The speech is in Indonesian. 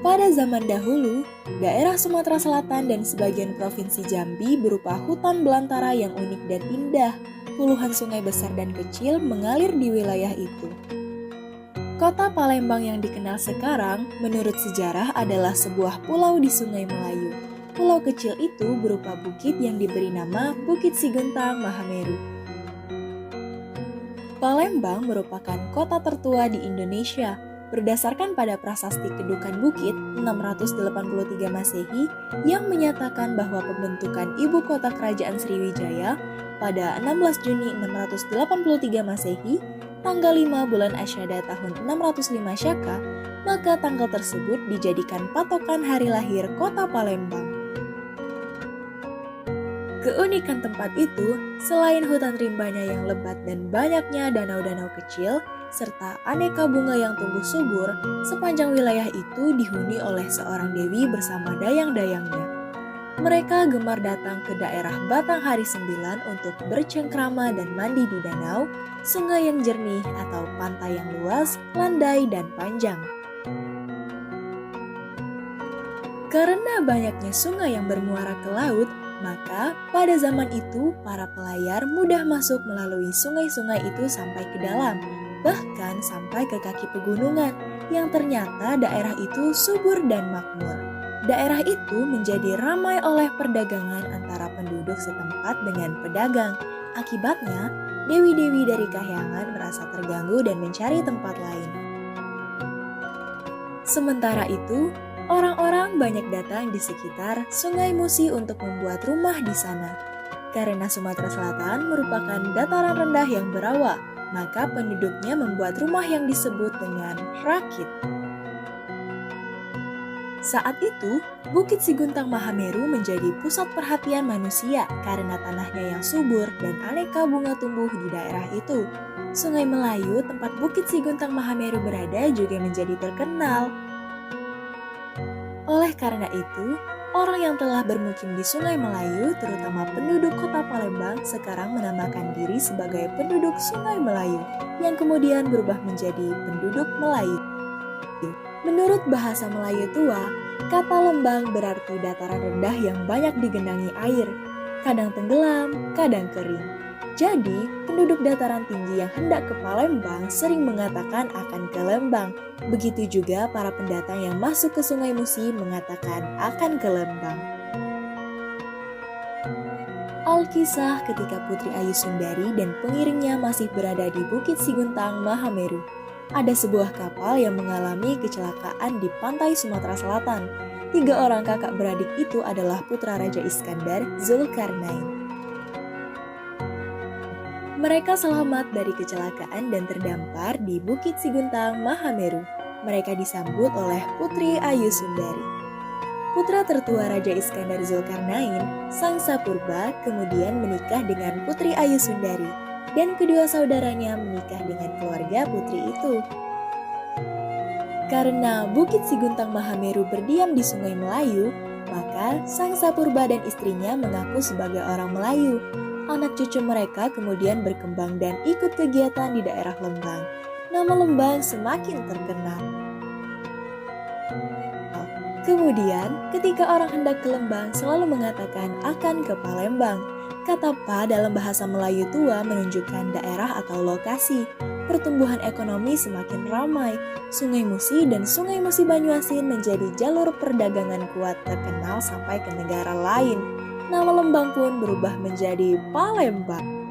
Pada zaman dahulu, daerah Sumatera Selatan dan sebagian provinsi Jambi berupa hutan belantara yang unik dan indah. Puluhan sungai besar dan kecil mengalir di wilayah itu. Kota Palembang yang dikenal sekarang, menurut sejarah adalah sebuah pulau di Sungai Melayu. Pulau kecil itu berupa bukit yang diberi nama Bukit Siguntang Mahameru. Palembang merupakan kota tertua di Indonesia. Berdasarkan pada prasasti Kedukan Bukit 683 Masehi yang menyatakan bahwa pembentukan ibu kota kerajaan Sriwijaya pada 16 Juni 683 Masehi, tanggal 5 bulan Asyada tahun 605 Syaka, maka tanggal tersebut dijadikan patokan hari lahir kota Palembang. Keunikan tempat itu, selain hutan rimbanya yang lebat dan banyaknya danau-danau kecil, serta aneka bunga yang tumbuh subur, sepanjang wilayah itu dihuni oleh seorang dewi bersama dayang-dayangnya. Mereka gemar datang ke daerah Batanghari 9 untuk bercengkrama dan mandi di danau, sungai yang jernih atau pantai yang luas, landai, dan panjang. Karena banyaknya sungai yang bermuara ke laut, maka pada zaman itu para pelayar mudah masuk melalui sungai-sungai itu sampai ke dalam, bahkan sampai ke kaki pegunungan, yang ternyata daerah itu subur dan makmur. Daerah itu menjadi ramai oleh perdagangan antara penduduk setempat dengan pedagang. Akibatnya, dewi-dewi dari kahyangan merasa terganggu dan mencari tempat lain. Sementara itu, orang-orang banyak datang di sekitar Sungai Musi untuk membuat rumah di sana. Karena Sumatera Selatan merupakan dataran rendah yang berawa, maka penduduknya membuat rumah yang disebut dengan rakit. Saat itu, Bukit Siguntang Mahameru menjadi pusat perhatian manusia karena tanahnya yang subur dan aneka bunga tumbuh di daerah itu. Sungai Melayu, tempat Bukit Siguntang Mahameru berada, juga menjadi terkenal. Oleh karena itu, orang yang telah bermukim di Sungai Melayu, terutama penduduk kota Palembang, sekarang menamakan diri sebagai penduduk Sungai Melayu, yang kemudian berubah menjadi penduduk Melayu. Menurut bahasa Melayu tua, kata lembang berarti dataran rendah yang banyak digenangi air, kadang tenggelam, kadang kering. Jadi, penduduk dataran tinggi yang hendak ke Palembang sering mengatakan akan ke Lembang. Begitu juga para pendatang yang masuk ke Sungai Musi mengatakan akan ke Lembang. Alkisah ketika Putri Ayu Sundari dan pengiringnya masih berada di Bukit Siguntang Mahameru. Ada sebuah kapal yang mengalami kecelakaan di pantai Sumatera Selatan. 3 orang kakak beradik itu adalah putra Raja Iskandar, Zulkarnain. Mereka selamat dari kecelakaan dan terdampar di Bukit Siguntang Mahameru. Mereka disambut oleh Putri Ayu Sundari. Putra tertua Raja Iskandar Zulkarnain, Sangsa Purba, kemudian menikah dengan Putri Ayu Sundari, dan kedua saudaranya menikah dengan keluarga putri itu. Karena Bukit Siguntang Mahameru berdiam di Sungai Melayu, maka Sangsa Purba dan istrinya mengaku sebagai orang Melayu. Anak cucu mereka kemudian berkembang dan ikut kegiatan di daerah Lembang. Nama Lembang semakin terkenal. Kemudian, ketika orang hendak ke Lembang selalu mengatakan akan ke Palembang. Kata pa dalam bahasa Melayu tua menunjukkan daerah atau lokasi. Pertumbuhan ekonomi semakin ramai. Sungai Musi dan Sungai Musi Banyuasin menjadi jalur perdagangan kuat terkenal sampai ke negara lain. Nama Lembang pun berubah menjadi Palembang.